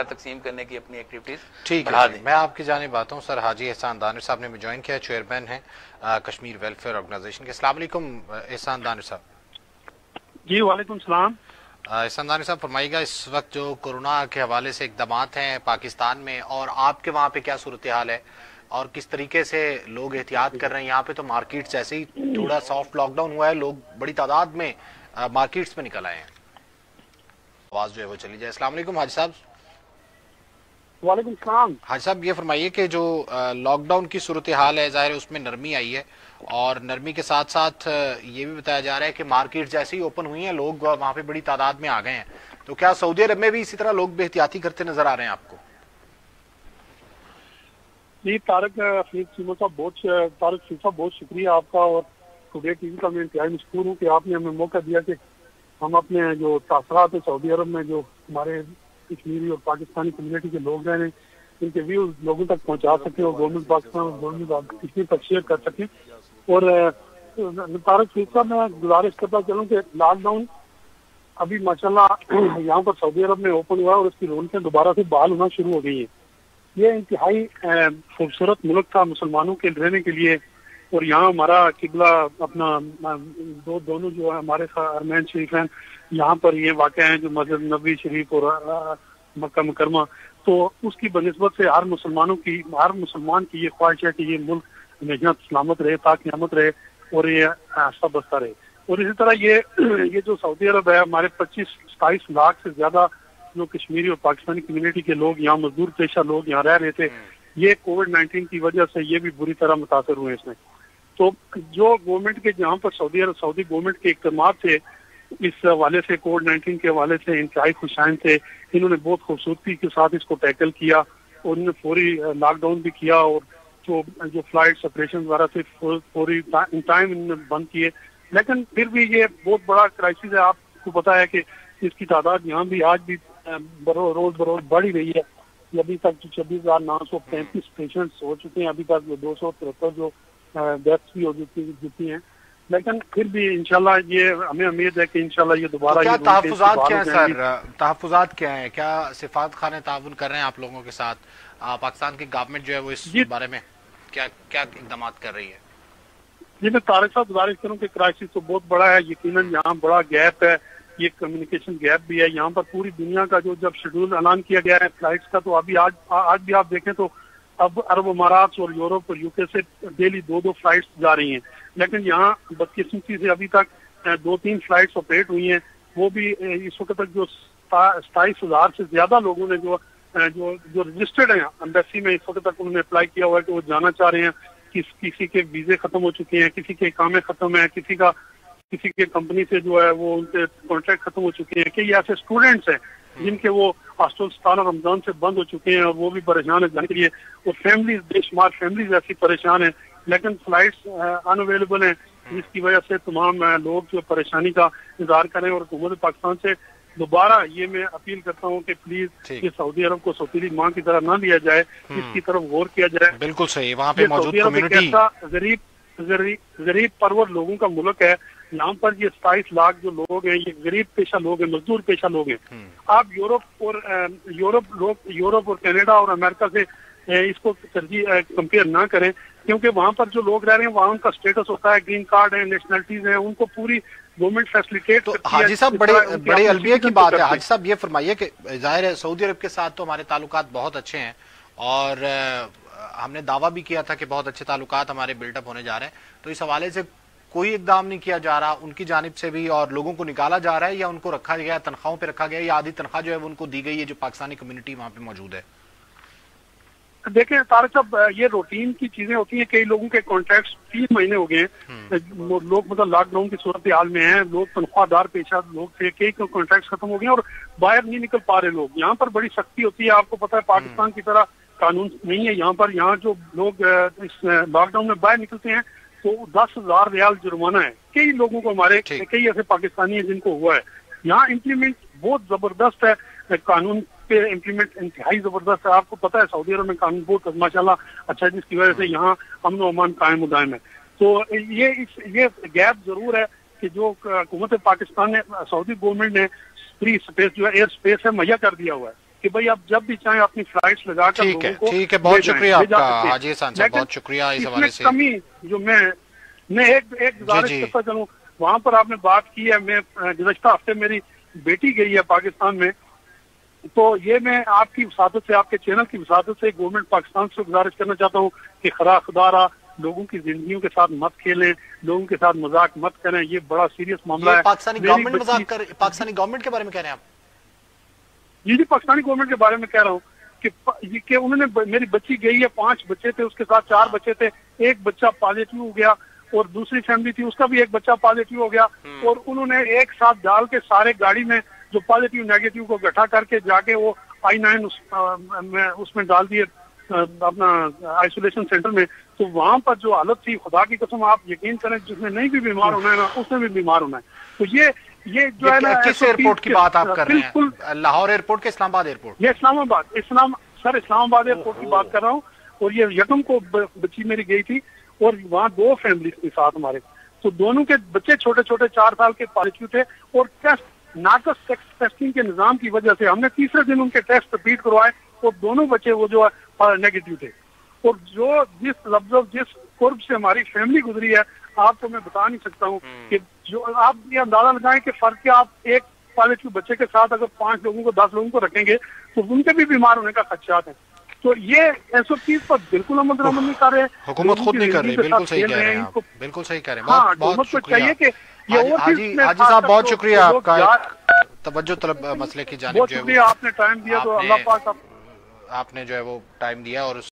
تقسیم کرنے کی اپنی ایکٹیویٹیز ٹھیک ہے میں آپ کی جانب آتا ہوں. سر حاجی احسان دانش صاحب نے جوائن کیا, چیئرمین ہیں کشمیر ویلفیئر آرگنائزیشن کے. السلام علیکم احسان دانش صاحب. جی وعلیکم السلام. احسان دانش صاحب فرمائیے گا, اس وقت جو کورونا کے حوالے سے اقدامات ہیں پاکستان میں, اور آپ کے وہاں پہ کیا صورتحال ہے اور کس طریقے سے لوگ احتیاط کر رہے ہیں؟ یہاں پہ تو مارکیٹس ایسے ہی تھوڑا سافٹ لاک ڈاؤن ہوا ہے, لوگ بڑی تعداد میں مارکیٹس میں نکل آئے ہیں. آواز جو ہے وہ چلی جائے. السلام علیکم حاج صاحب. وعلیکم السلام. حاج صاحب یہ فرمائیے کہ جو لاک ڈاؤن کی صورتحال ہے, ظاہر ہے اس میں نرمی آئی ہے, اور نرمی کے ساتھ ساتھ یہ بھی بتایا جا رہا ہے کہ مارکیٹ جیسے ہی اوپن ہوئی ہیں لوگ وہاں پہ بڑی تعداد میں آ گئے ہیں. تو کیا سعودی عرب میں بھی اسی طرح لوگ بے احتیاطی کرتے نظر آ رہے ہیں آپ کو؟ جی طارق فیصل صاحب بہت شکریہ آپ کا, اور ٹوڈے ٹی وی کا میں انتہائی مشکور ہوں کہ آپ نے ہمیں موقع دیا کہ ہم اپنے جو تاثرات ہیں سعودی عرب میں جو ہمارے کشمیری اور پاکستانی کمیونٹی کے لوگ ہیں ان کے ویوز لوگوں تک پہنچا سکیں اور گورنمنٹ پاکستان اور گورنمنٹ کشمیر تک شیئر کر سکیں. اور طارق فیصل صاحب میں گزارش کرتا چلوں کہ لاک ڈاؤن ابھی ماشاءاللہ یہاں پر سعودی عرب میں اوپن ہوا اور اس کی رونقیں دوبارہ سے بحال ہونا شروع ہو گئی ہیں. یہ انتہائی خوبصورت ملک تھا مسلمانوں کے رہنے کے لیے, اور یہاں ہمارا قبلہ اپنا دونوں جو ہے ہمارے حرمین شریف ہیں, یہاں پر یہ واقع ہیں جو مسجد نبوی شریف اور مکہ مکرمہ. تو اس کی بنسبت سے ہر مسلمان کی یہ خواہش ہے کہ یہ ملک ہمیشہ سلامت رہے, پاک نعمت رہے, اور یہ آہستہ بستہ رہے. اور اسی طرح یہ جو سعودی عرب ہے, ہمارے 25-27 لاکھ سے زیادہ جو کشمیری اور پاکستانی کمیونٹی کے لوگ یہاں مزدور پیشہ لوگ یہاں رہ رہے تھے, یہ کووڈ-19 کی وجہ سے یہ بھی بری طرح متاثر ہوئے اس میں. تو جو گورنمنٹ کے جہاں پر سعودی گورنمنٹ کے اقدامات تھے اس حوالے سے, کووڈ-19 کے حوالے سے انتہائی خوشائن تھے. انہوں نے بہت خوبصورتی کے ساتھ اس کو ٹیکل کیا, اور انہوں نے فوری لاک ڈاؤن بھی کیا, اور جو فلائٹس آپریشن وغیرہ سے فوری ٹائم انہوں نے بند کیے. لیکن پھر بھی یہ بہت بڑا کرائسس ہے. آپ کو پتا ہے کہ اس کی تعداد یہاں بھی آج بھی روز بروز بڑھ ہی رہی ہے. ابھی تک 26,935 پیشنٹس ہو چکے ہیں, ابھی تک 273 جو ڈیتھس بھی ہو چکی ہیں. لیکن پھر بھی انشاءاللہ یہ ہمیں امید ہے کہ انشاءاللہ یہ دوبارہ کیا تحفظات کیا ہیں سر, تحفظات کیا ہیں, کیا سفارت خانے تعاون کر رہے ہیں آپ لوگوں کے ساتھ؟ پاکستان کی گورنمنٹ جو ہے وہ اس بارے میں کیا اقدامات کر رہی ہے؟ جی میں طارق صاحب گزارش کروں کہ کرائسس تو بہت بڑا ہے, یقیناً یہاں بڑا گیپ ہے, یہ کمیونیکیشن گیپ بھی ہے یہاں پر. پوری دنیا کا جب شیڈول اعلان کیا گیا ہے فلائٹس کا, تو ابھی آج بھی آپ دیکھیں تو اب عرب امارات اور یورپ اور یو کے سے ڈیلی 2 فلائٹس جا رہی ہیں. لیکن یہاں بدقسمتی سے ابھی تک 2-3 فلائٹس آپریٹ ہوئی ہیں, وہ بھی اس وقت تک جو 27,000 سے زیادہ لوگوں نے جو رجسٹرڈ ہیں ایمبیسی میں اس وقت تک انہوں نے اپلائی کیا ہوا ہے کہ وہ جانا چاہ رہے ہیں. کسی کے ویزے ختم ہو چکے ہیں, کسی کے اقامے ختم ہیں, کسی کے کمپنی سے جو ہے وہ ان کے کانٹریکٹ ختم ہو چکے ہیں. کئی ایسے اسٹوڈنٹس ہیں جن کے وہ ہاسٹل ستانہ رمضان سے بند ہو چکے ہیں, اور وہ بھی پریشان ہیں جانے کے لیے. اور فیملیز بے شمار فیملیز ایسی پریشان ہیں, لیکن فلائٹس ان اویلیبل ہیں, جس کی وجہ سے تمام لوگ جو پریشانی کا اظہار کریں. اور حکومت پاکستان سے دوبارہ یہ میں اپیل کرتا ہوں کہ پلیز یہ سعودی عرب کو سوتیلی ماں کی طرح نہ لیا جائے, اس کی طرف غور کیا جائے. بالکل صحیح. وہاں پہ موجود کمیونٹی غریب پرور لوگوں کا ملک ہے. یہاں پر یہ 27 لاکھ جو لوگ ہیں یہ غریب پیشہ لوگ ہیں, مزدور پیشہ لوگ ہیں. آپ یورپ اور کینیڈا اور امریکہ سے اس کو کمپیئر نہ کریں, کیونکہ وہاں پر جو لوگ رہ رہے ہیں وہاں ان کا اسٹیٹس ہوتا ہے, گرین کارڈ ہے, نیشنلٹیز ہیں, ان کو پوری گورنمنٹ فیسلیٹیٹ کرتی ہے. حاجی صاحب بڑے المیہ کی بات ہے. حاجی صاحب یہ فرمائیے کہ ظاہر ہے سعودی عرب کے ساتھ تو ہمارے تعلقات بہت اچھے ہیں, اور ہم نے دعویٰ بھی کیا تھا کہ بہت اچھے تعلقات ہمارے بلڈ اپ ہونے جا رہے ہیں. تو اس حوالے سے کوئی اقدام نہیں کیا جا رہا ان کی جانب سے بھی, اور لوگوں کو نکالا جا رہا ہے, یا ان کو رکھا گیا تنخواہوں پہ رکھا گیا, یا آدھی تنخواہ جو ہے ان کو دی گئی ہے جو پاکستانی کمیونٹی وہاں پہ موجود ہے؟ دیکھیں طارق صاحب, یہ روٹین کی چیزیں ہوتی ہیں. کئی لوگوں کے کانٹریکٹس 3 مہینے ہو گئے ہیں, لوگ مطلب لاک ڈاؤن کی صورتحال میں ہیں, لوگ تنخواہ دار پیشہ لوگ تھے, کئی کانٹریکٹس ختم ہو گئے ہیں اور باہر نہیں نکل پا رہے لوگ. یہاں پر بڑی سختی ہوتی ہے, آپ کو پتا ہے پاکستان کی طرح قانون نہیں ہے یہاں پر. یہاں جو لوگ اس لاک ڈاؤن میں باہر نکلتے ہیں تو 10,000 ریال جرمانہ ہے. کئی لوگوں کو ہمارے کئی ایسے پاکستانی ہیں جن کو ہوا ہے. یہاں امپلیمنٹ بہت زبردست ہے, قانون پہ امپلیمنٹ انتہائی زبردست ہے. آپ کو پتا ہے سعودی عرب میں قانون بہت ماشاءاللہ اچھا ہے, جس کی وجہ سے یہاں امن و امان قائم و دائم ہے. تو یہ گیپ ضرور ہے کہ جو حکومت پاکستان نے, سعودی گورنمنٹ نے فری اسپیس جو ہے ایئر اسپیس ہے مہیا کر دیا ہوا ہے, کہ بھائی آپ جب بھی چاہیں اپنی فلائٹس لگا کر ٹھیک ہے لوگوں کو ٹھیک ہے، بہت شکریہ آپ کا حاجی حاجی احسان صاحب، بہت شکریہ اس حوالے سے۔ کمی جو میں ایک گزارش جی کرتا چلوں، وہاں پر آپ نے بات کی ہے، میں گزشتہ ہفتے میری بیٹی گئی ہے پاکستان میں، تو یہ میں آپ کی وساطت سے، آپ کے چینل کی وساطت سے گورنمنٹ پاکستان سے گزارش کرنا چاہتا ہوں کہ خدا را لوگوں کی زندگیوں کے ساتھ مت کھیلیں، لوگوں کے ساتھ مذاق مت کریں، یہ بڑا سیریس معاملہ ہے۔ پاکستانی گورنمنٹ مذاق کر، پاکستانی گورنمنٹ کے بارے میں کہہ رہے ہیں آپ؟ جی پاکستانی گورنمنٹ کے بارے میں کہہ رہا ہوں کہ انہوں نے، میری بچی گئی ہے، 5 بچے تھے اس کے ساتھ، 4 بچے تھے، ایک بچہ پازیٹیو ہو گیا، اور دوسری فیملی تھی اس کا بھی ایک بچہ پازیٹیو ہو گیا، اور انہوں نے ایک ساتھ ڈال کے سارے گاڑی میں جو پازیٹیو نیگیٹو کو اکٹھا کر کے جا کے وہ I-9 اس میں ڈال دیے اپنا آئسولیشن سینٹر میں۔ تو وہاں پر جو حالت تھی، خدا کی قسم آپ یقین کریں، جس میں نہیں بھی بیمار ہونا ہے نا اس میں بھی بیمار ہونا ہے۔ تو یہ جو ہے نا، کس ایئرپورٹ کی بات آپ کر رہے ہیں؟ بالکل لاہور ایئرپورٹ کے اسلام آباد ایئرپورٹ؟ یہ اسلام آباد ایئرپورٹ کی بات کر رہا ہوں، اور یہ یکم کو بچی میری گئی تھی، اور وہاں 2 فیملی کے ساتھ ہمارے، تو دونوں کے بچے چھوٹے چھوٹے 4 سال کے پازیٹیو تھے، اور ٹیسٹ ناقص ٹیسٹنگ کے نظام کی وجہ سے ہم نے تیسرے دن ان کے ٹیسٹ ریپیٹ کروائے، اور دونوں بچے وہ جو ہے نیگیٹو تھے۔ اور جو جس لفظ جس قرب سے ہماری فیملی گزری ہے، آپ کو میں بتا نہیں سکتا ہوں کہ جو آپ یہ اندازہ لگائیں کہ فرق کیا، آپ ایک پازیٹیو بچے کے ساتھ اگر 5 لوگوں کو 10 لوگوں کو رکھیں گے تو ان کے بھی بیمار ہونے کا خدشات ہیں۔ تو یہ SOPs پر بالکل عمل درآمد نہیں کر رہے، حکومت خود نہیں کر رہی، بالکل صحیح کہہ رہے ہیں آپ، بالکل صحیح کہہ رہے ہیں، بہت شکریہ حاجی صاحب، بہت شکریہ آپ کا توجہ طلب مسئلے کی جانب بہت جو ہے شکریہ، آپ نے ٹائم دیا تو اللہ پاک آپ نے جو ہے وہ ٹائم دیا، اور